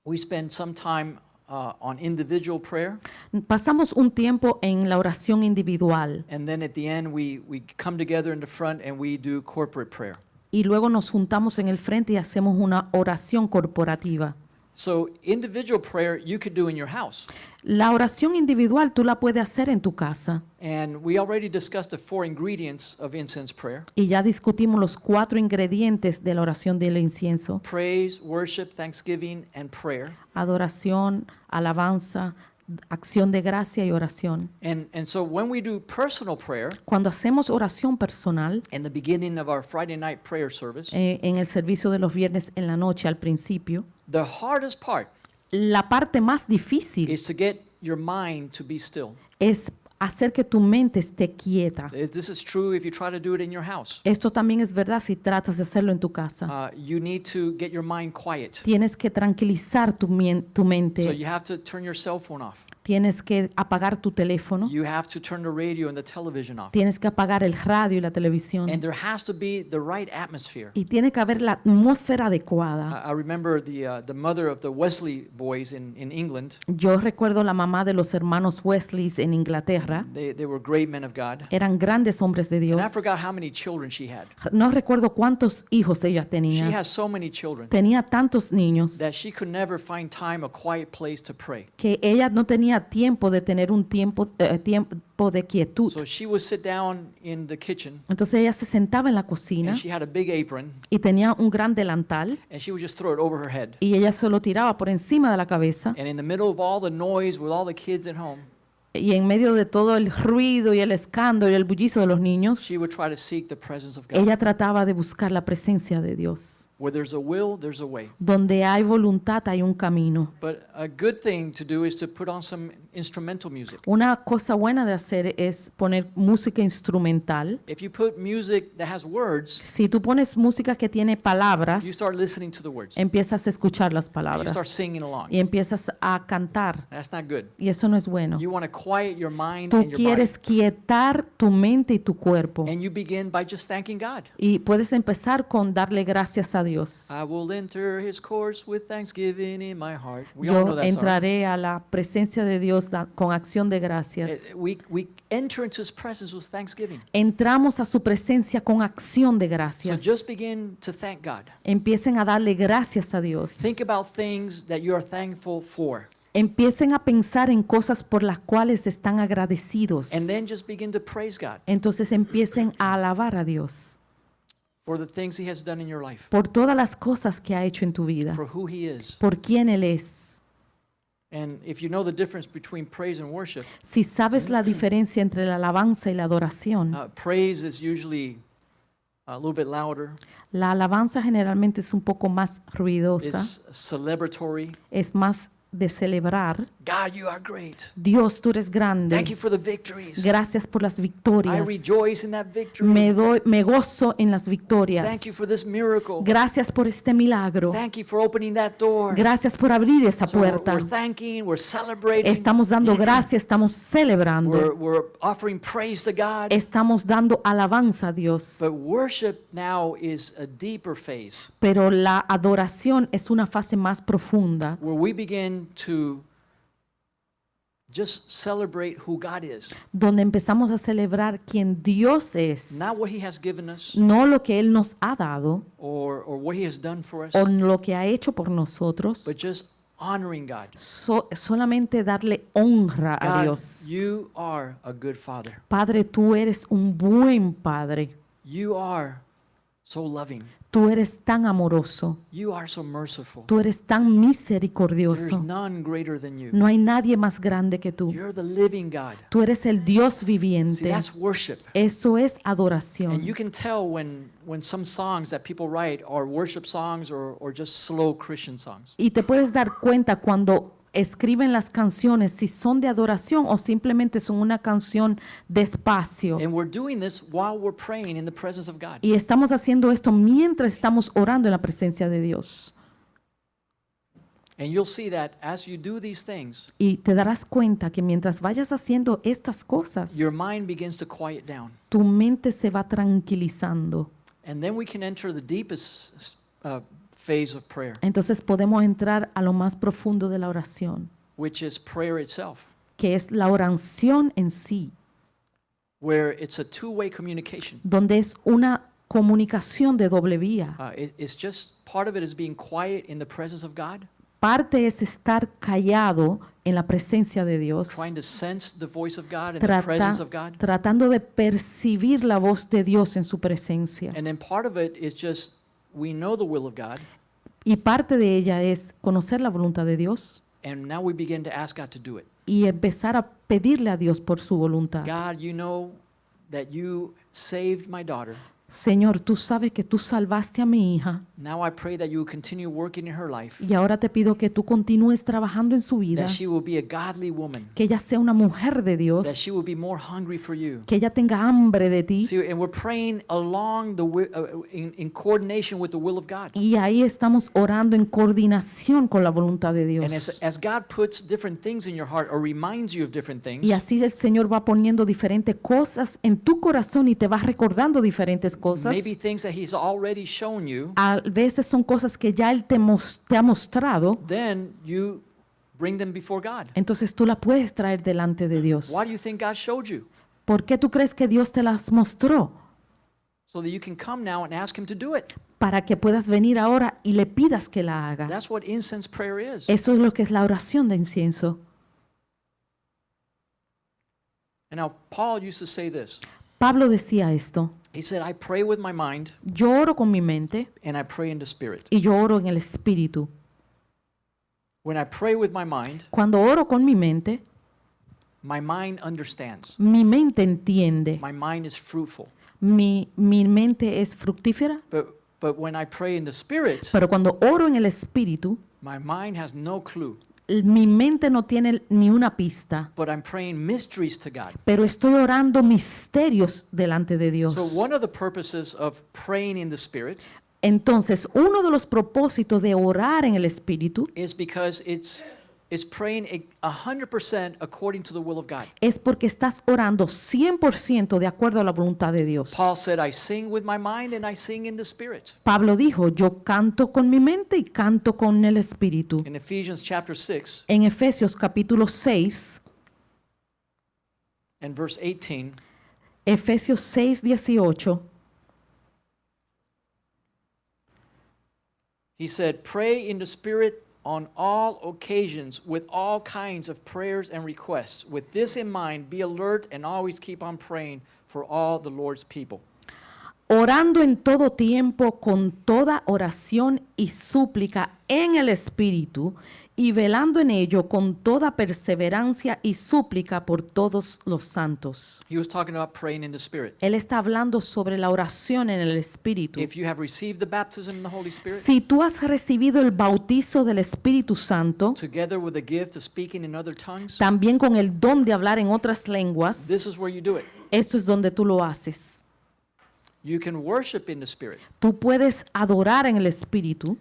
we spend some time on individual prayer,
pasamos un tiempo en la oración individual
and then at the end we come together in the front and we do corporate prayer.
y luego nos juntamos en el frente y hacemos una oración corporativa.
So individual prayer you could do in your house.
La oración individual tú la puedes hacer en tu casa
And we already discussed the 4 ingredients of incense prayer:
y ya discutimos los 4 ingredientes de la oración del incienso:
praise, worship, thanksgiving, and prayer.
adoración, alabanza, acción de gracia y oración.
And so when we do personal prayer
Cuando hacemos oración personal,
in the beginning of our Friday night prayer service,
en el servicio de los viernes en la noche al principio,
the hardest part
la parte más difícil
is to get your mind to be still.
es hacer que tu mente esté quieta.
This is true if you try to do it in your house.
Esto también es verdad si tratas de hacerlo en tu casa.
You need to get your mind quiet.
Tienes que tranquilizar tu
So
mente.
you have to turn your cell phone off.
Tienes que apagar tu teléfono.
You have to turn the radio and the television off.
Tienes que apagar el radio y la televisión.
And there has to be the right atmosphere.
Y tiene que haber la atmósfera adecuada.
I remember the mother of the Wesley boys in England.
Yo recuerdo la mamá de los hermanos Wesleys en Inglaterra.
They were great men of God.
Eran grandes hombres de Dios.
And I forgot how many children she had.
No recuerdo cuántos hijos ella
She
tenía.
has so many children
Tenía tantos niños
that she could never find time, a quiet place to pray.
que ella no tenía tiempo de tener un tiempo de quietud.
So she would sit down in the kitchen
Entonces ella se sentaba en la cocina
and she had a big apron
y tenía un gran delantal
and she would just throw it over her head.
y ella se lo tiraba por encima de la cabeza
And in the middle of all the noise with all the kids at home,
y en medio de todo el ruido y el escándalo y el bullicio de los niños,
she would try to seek the presence of God.
ella trataba de buscar la presencia de Dios.
Where there's a will, there's a way.
Donde hay voluntad hay un camino.
But a good thing to do is to put on some instrumental music.
Una cosa buena de hacer es poner música instrumental.
If you put music that has words,
Si tú pones música que tiene palabras,
you start listening to the words.
empiezas a escuchar las
You
palabras
start singing along.
y empiezas a cantar.
That's not good.
Y eso no es bueno.
You want to quiet your mind
Tú
and your body.
quieres quietar tu mente y tu cuerpo.
And you begin by just thanking God.
Y puedes empezar con darle gracias a Dios.
I will enter his courts with thanksgiving in my heart. We all know
Yo
that song.
entraré a la presencia de Dios con acción de gracias.
We enter into his presence with thanksgiving.
Entramos a su presencia con acción de
So
gracias.
just begin to thank God.
Empiecen a darle gracias a Dios.
Think about things that you are thankful for.
Empiecen a pensar en cosas por las cuales están agradecidos.
And then just begin to praise God
Entonces empiecen a alabar a Dios
for the things he has done in your life,
por todas las cosas que ha hecho en tu vida,
for who he is.
por quién Él es.
And if you know the difference between praise and worship,
Si sabes la diferencia entre la alabanza y la adoración,
praise is usually a little bit louder,
la alabanza generalmente es un poco más ruidosa,
it's celebratory.
es más de celebrar.
God, you are great.
Dios, tú eres
Thank
grande.
you for the victories.
Gracias por las
I
victorias.
rejoice in that victory.
Me gozo en las victorias.
Thank you for this miracle.
Gracias por este milagro.
Thank you for opening that door.
Gracias por abrir esa
So we're
puerta.
thanking, we're celebrating,
Estamos dando gracias, estamos celebrando,
we're offering praise to God.
estamos dando alabanza a Dios.
But worship now is a deeper phase
Pero la adoración es una fase más profunda,
where we begin to just celebrate who God is,
donde empezamos a celebrar quién Dios es,
not what He has given us
no lo que Él nos ha dado
or what He has done for us,
o lo que ha hecho por nosotros,
but just honoring God.
solamente darle honra a
God,
Dios.
you are a good Father.
Padre, tú eres un buen Padre,
You are so loving.
tú eres tan amoroso,
You are so merciful.
tú eres tan
There's
misericordioso.
none greater than you.
No hay nadie más grande que tú.
You're the living God.
Tú eres el Dios
See,
viviente.
that's worship.
Eso es
And
adoración.
you can tell when some songs that people write are worship songs or just slow Christian songs.
Y te puedes dar cuenta cuando escriben las canciones si son de adoración o simplemente son una canción despacio.
And we're doing this while we're praying in the presence of God.
Y estamos haciendo esto mientras estamos orando en la presencia de Dios.
And you'll see that as you do these things,
Y te darás cuenta que mientras vayas haciendo estas cosas,
your mind begins to quiet down.
tu mente se va tranquilizando.
And then we can enter the deepest phase of prayer,
Entonces podemos entrar a lo más profundo de la oración,
which is prayer itself,
que es la oración en sí,
where it's a two-way communication.
donde es una comunicación de doble vía.
It's just part of it is being quiet in the presence of God,
Parte es estar callado en la presencia de Dios,
trying to sense the voice of God and the presence of God.
tratando de percibir la voz de Dios en su presencia.
And then part of it is just we know the will of God,
Y parte de ella es conocer la voluntad de Dios
and now we begin to ask God to do it.
y empezar a pedirle a Dios por su voluntad.
God, you know that you saved my daughter.
Señor, tú sabes que tú salvaste a mi hija
Now I pray that you will continue working in her life,
y ahora te pido que tú continúes trabajando en su vida,
that she will be a godly woman,
que ella sea una mujer de
that
Dios,
she will be more hungry for you.
que ella tenga hambre de ti.
See, and we're praying along in coordination with the will of God.
Y ahí estamos orando en coordinación con la voluntad de
And
Dios.
as God puts different things in your heart or reminds you of different things,
Y así el Señor va poniendo diferentes cosas en tu corazón y te va recordando diferentes cosas.
maybe things that He's already shown you,
A veces son cosas que ya Él te ha mostrado,
then you bring them before God.
entonces tú la puedes traer delante de Dios.
Why do you think God showed you?
¿Por qué tú crees que Dios te las mostró?
So that you can come now and ask Him to do it.
Para que puedas venir ahora y le pidas que la haga.
That's what incense prayer is.
Eso es lo que es la oración de incienso.
And now Paul used to say this.
Pablo decía esto:
He said, I pray with my mind
yo oro con mi mente
and I pray in the spirit.
y yo oro en el espíritu.
When I pray with my mind
Cuando con mi mente
understands.
entiende.
My mind is fruitful.
Mi mente es fructífera,
But But when I pray in the Spirit,
Pero cuando oro en el Espíritu,
my mind has no clue.
mi mente no tiene ni una pista,
But I'm praying mysteries to God.
pero estoy orando misterios delante de Dios.
So one of the purposes of praying in the Spirit
Entonces, uno de los propósitos de orar en el Espíritu
is because it's praying 100% according to the will of God.
es porque estás orando 100% de acuerdo a la voluntad de Dios.
Paul said, I sing with my mind and I sing in the Spirit.
Pablo dijo, yo canto con mi mente y canto con el Espíritu.
In Ephesians chapter 6
En Efesios capítulo 6,
and verse 18,
Efesios 6, 18,
he said, pray in the Spirit on all occasions with all kinds of prayers and requests. With this in mind, be alert and always keep on praying for all the Lord's people.
orando en todo tiempo con toda oración y súplica en el Espíritu y velando en ello con toda perseverancia y súplica por todos los santos.
He was talking about praying in the Spirit.
Él está hablando sobre la oración en el Espíritu.
If you have received the baptism in the Holy Spirit,
Si tú has recibido el bautizo del Espíritu Santo,
together with the gift of speaking in other tongues,
también con el don de hablar en otras lenguas,
this is where you do it.
esto es donde tú lo haces.
You can worship in the Spirit.
Tú puedes adorar en el Espíritu.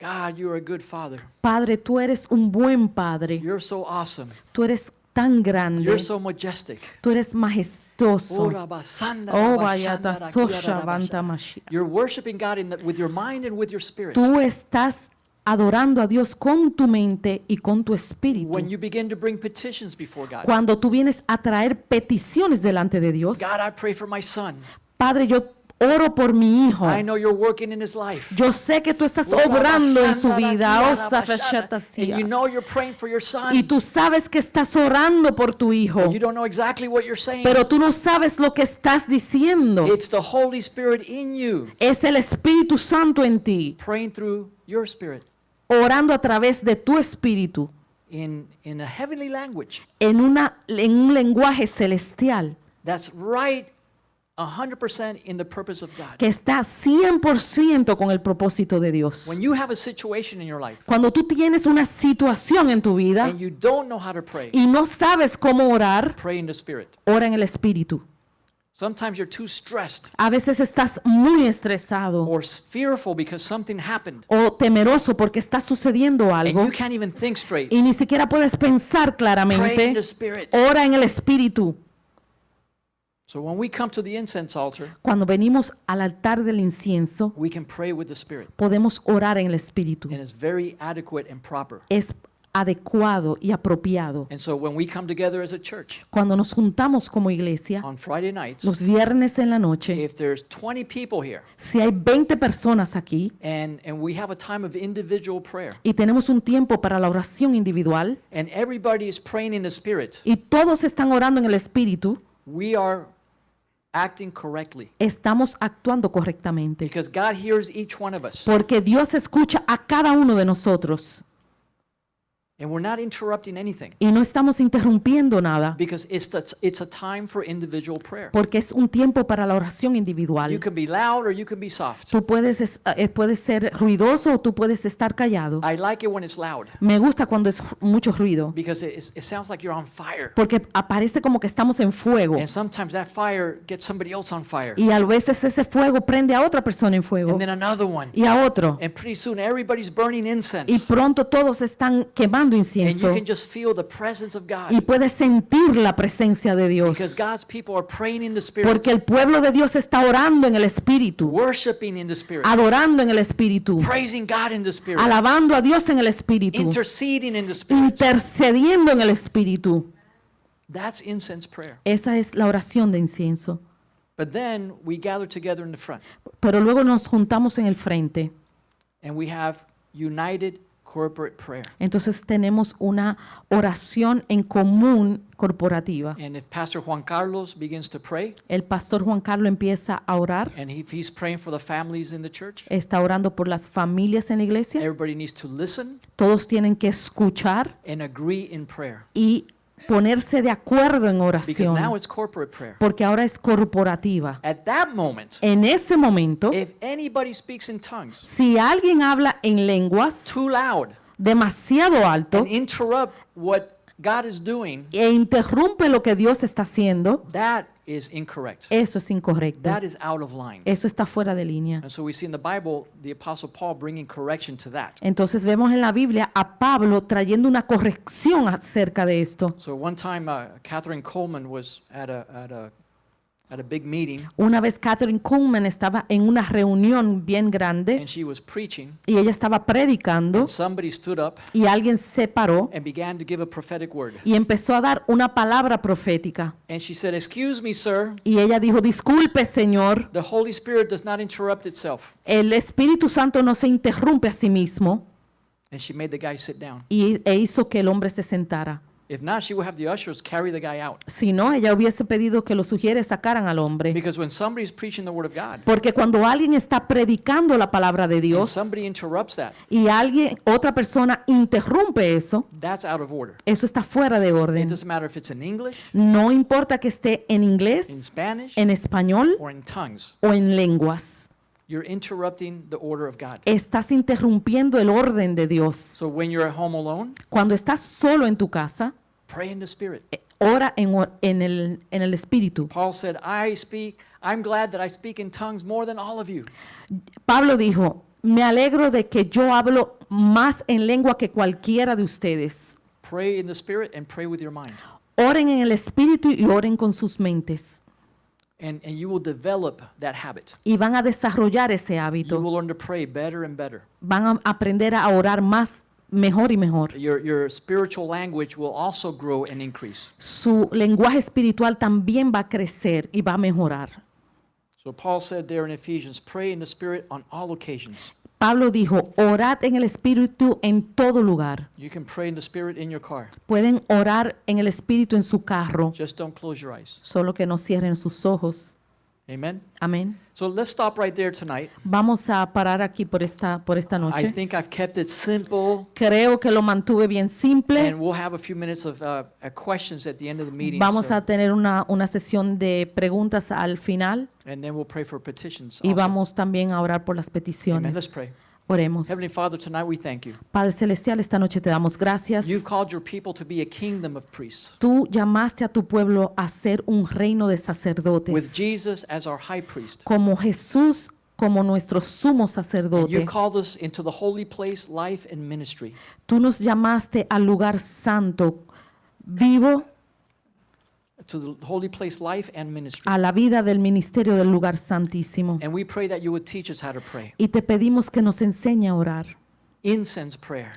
God, you're a good Father.
Padre, tú eres un buen Padre.
You're so awesome.
Tú eres tan grande.
You're so majestic.
Tú eres majestuoso.
Ora basanda
Oh,
rabashanda
vayata
rakia
sosha
rabasha.
vanta Mashiach.
You're worshiping God with your mind and with your spirit.
Tú estás adorando a Dios con tu mente y con tu espíritu.
When you begin to bring petitions before God,
Cuando tú vienes a traer peticiones delante de Dios,
God, I pray for my son.
Padre, yo oro por mi hijo.
I know you're working in his life.
Yo sé que tú estás
Ora
obrando en su
basanda
vida.
rakia
Oh,
rabashanda.
Safashatasia.
And you know you're praying for your son.
Y tú sabes que estás orando por tu hijo,
You don't know exactly what you're saying.
pero tú no sabes lo que estás diciendo.
It's the Holy Spirit in you,
Es el Espíritu Santo en ti,
praying through your spirit
orando a través de tu espíritu
in a heavenly language.
en un lenguaje celestial
That's right 100% in the purpose of God.
que está 100% con el propósito de Dios.
When you have a situation in your life
Cuando tú tienes una situación en tu vida
and you don't know how to pray,
y no sabes cómo orar,
pray in the Spirit.
ora en el espíritu.
Sometimes you're too stressed
A veces estás muy estresado
or fearful because something happened
o temeroso porque está sucediendo
and
algo
you can't even think straight.
y ni siquiera puedes pensar
Pray in
claramente.
the Spirit.
Ora en el espíritu.
So when we come to the incense altar,
Cuando venimos al altar del incienso,
we can pray with the Spirit,
podemos orar en el espíritu.
and it's very adequate and proper.
Es adecuado y apropiado.
And so when we come together as a church
Cuando nos juntamos como iglesia,
on Friday nights,
los viernes en la noche,
if there's 20 people here
si hay 20 personas aquí
and we have a time of individual prayer
y tenemos un tiempo para la oración individual
and everybody is praying in the Spirit,
y todos están orando en el espíritu,
we are acting correctly
estamos actuando correctamente.
because God hears each one of us
Porque Dios escucha a cada uno de nosotros
and we're not interrupting anything
y no estamos interrumpiendo nada
because it's a time for individual prayer.
porque es un tiempo para la oración
You
individual.
can be loud or you can be soft.
Tú puedes ser ruidoso o tú puedes estar callado.
I like it when it's loud
Me gusta cuando es mucho ruido
because it sounds like you're on fire.
porque aparece como que estamos en fuego
And sometimes that fire gets somebody else on fire.
y a veces ese fuego prende a otra persona en fuego
And then another one.
y a otro
And pretty soon everybody's burning
y
incense.
pronto todos están quemando
And you
incienso
can just feel the presence of God
y puedes sentir la presencia de
because
Dios
God's people are praying in the Spirit,
porque el pueblo de Dios está orando en el Espíritu,
worshiping in the Spirit,
adorando en el Espíritu,
praising God in the Spirit,
alabando a Dios en el Espíritu,
interceding in the Spirit.
intercediendo en el Espíritu.
That's incense prayer.
Esa es la oración de incienso.
But then we gather together in the front
Pero luego nos juntamos en el frente.
and we have united corporate prayer.
Entonces tenemos una oración en común corporativa.
And if Pastor Juan Carlos begins to pray,
El pastor Juan Carlos empieza a orar,
and if he's praying for the families in the church,
está orando por las familias en la iglesia.
everybody needs to listen
Todos tienen que escuchar
and agree in prayer.
y ponerse de acuerdo en
because now
oración,
it's corporate prayer.
porque ahora es corporativa.
At that moment,
En ese momento,
if anybody speaks in tongues
si alguien habla en lenguas
too loud
demasiado alto
and interrupt what God is doing,
e interrumpe lo que Dios está haciendo,
that is incorrect.
eso es incorrecto.
That is out of line.
Eso está fuera de línea.
And so we see in the Bible the Apostle Paul bringing correction to that.
Entonces vemos en la Biblia a Pablo trayendo una corrección acerca de esto.
So one time, Catherine Coleman was at a big meeting,
Una vez Catherine Kuhlman estaba en una reunión bien grande
and she was preaching,
y ella estaba predicando
and somebody stood up
y alguien se paró
and began to give a prophetic word.
y empezó a dar una palabra profética.
And she said, "Excuse me, sir,
Y ella dijo, disculpe, Señor,
the Holy Spirit does not interrupt itself."
el Espíritu Santo no se interrumpe a sí mismo,
And she made the guy sit down.
e hizo que el hombre se sentara.
If not, she would have the ushers carry the guy out.
Si no, ella hubiese pedido que los sugieres sacaran al hombre.
Because when somebody's preaching the word of God,
Porque cuando alguien está predicando la palabra de
and
Dios
somebody interrupts that,
y otra persona interrumpe eso,
that's out of order.
eso está fuera de
It
orden.
doesn't matter if it's in English,
No importa que esté en
in
inglés,
Spanish,
en español
or in tongues.
o en lenguas.
You're interrupting the order of God.
Estás interrumpiendo el orden de Dios.
So when you're at home alone,
Cuando estás solo en tu casa,
pray in the Spirit.
ora en el Espíritu.
Paul said, I'm glad that I speak in tongues more than all of you.
Pablo dijo, me alegro de que yo hablo más en lengua que cualquiera de ustedes.
Pray in the Spirit and pray with your mind.
Oren en el Espíritu y oren con sus mentes.
And you will develop that habit.
Y van a desarrollar ese
You
hábito.
will learn to pray better and better.
Van a aprender a orar más, mejor y mejor.
Your spiritual language will also grow and increase.
Su lenguaje espiritual también va a crecer y va a mejorar.
So Paul said there in Ephesians, pray in the Spirit on all occasions.
Pablo dijo, orad en el Espíritu en todo lugar.
You can pray in the Spirit in your car.
Pueden orar en el Espíritu en su carro,
Just don't close your eyes.
solo que no cierren sus ojos.
Amen?
Amén.
So let's stop right there tonight.
Vamos a parar aquí por esta
I
noche.
think I've kept it simple,
Creo que lo mantuve bien simple.
and we'll have a few minutes of questions at the end of the meeting.
Vamos
so-
a tener una sesión de preguntas al final
and then we'll pray for petitions.
y
also.
vamos también a orar por las
Amen. Let's
peticiones.
pray.
Oremos.
Heavenly Father, tonight we thank you.
Padre Celestial, esta noche te damos gracias.
You've called your people to be a kingdom of priests,
Tú llamaste a tu pueblo a ser un reino de
with
sacerdotes,
Jesus as our high priest.
como Jesús como nuestro sumo
And
sacerdote.
you called us into the holy place, life, and ministry.
Tú nos llamaste al lugar santo, vivo,
To the holy place, life, and ministry.
a la vida del ministerio del lugar santísimo.
And we pray that you would teach us how to pray.
Y te pedimos que nos enseñe a orar.
Incense prayer,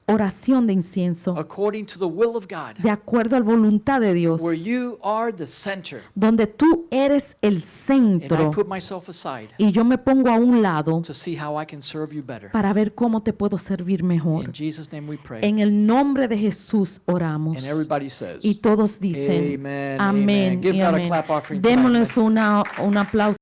Oración de incienso,
according to the will of God,
de acuerdo a la voluntad de Dios,
where you are the center.
donde tú eres el
And I
centro
put myself aside
y yo me pongo a un lado
to see how I can serve you better.
para ver cómo te puedo servir mejor.
In Jesus' name we pray.
En el nombre de Jesús oramos.
And everybody says,
Y todos dicen,
Amen,
amén
amen. Give
y
God a
amén.
clap offering tonight.
Démosles un aplauso.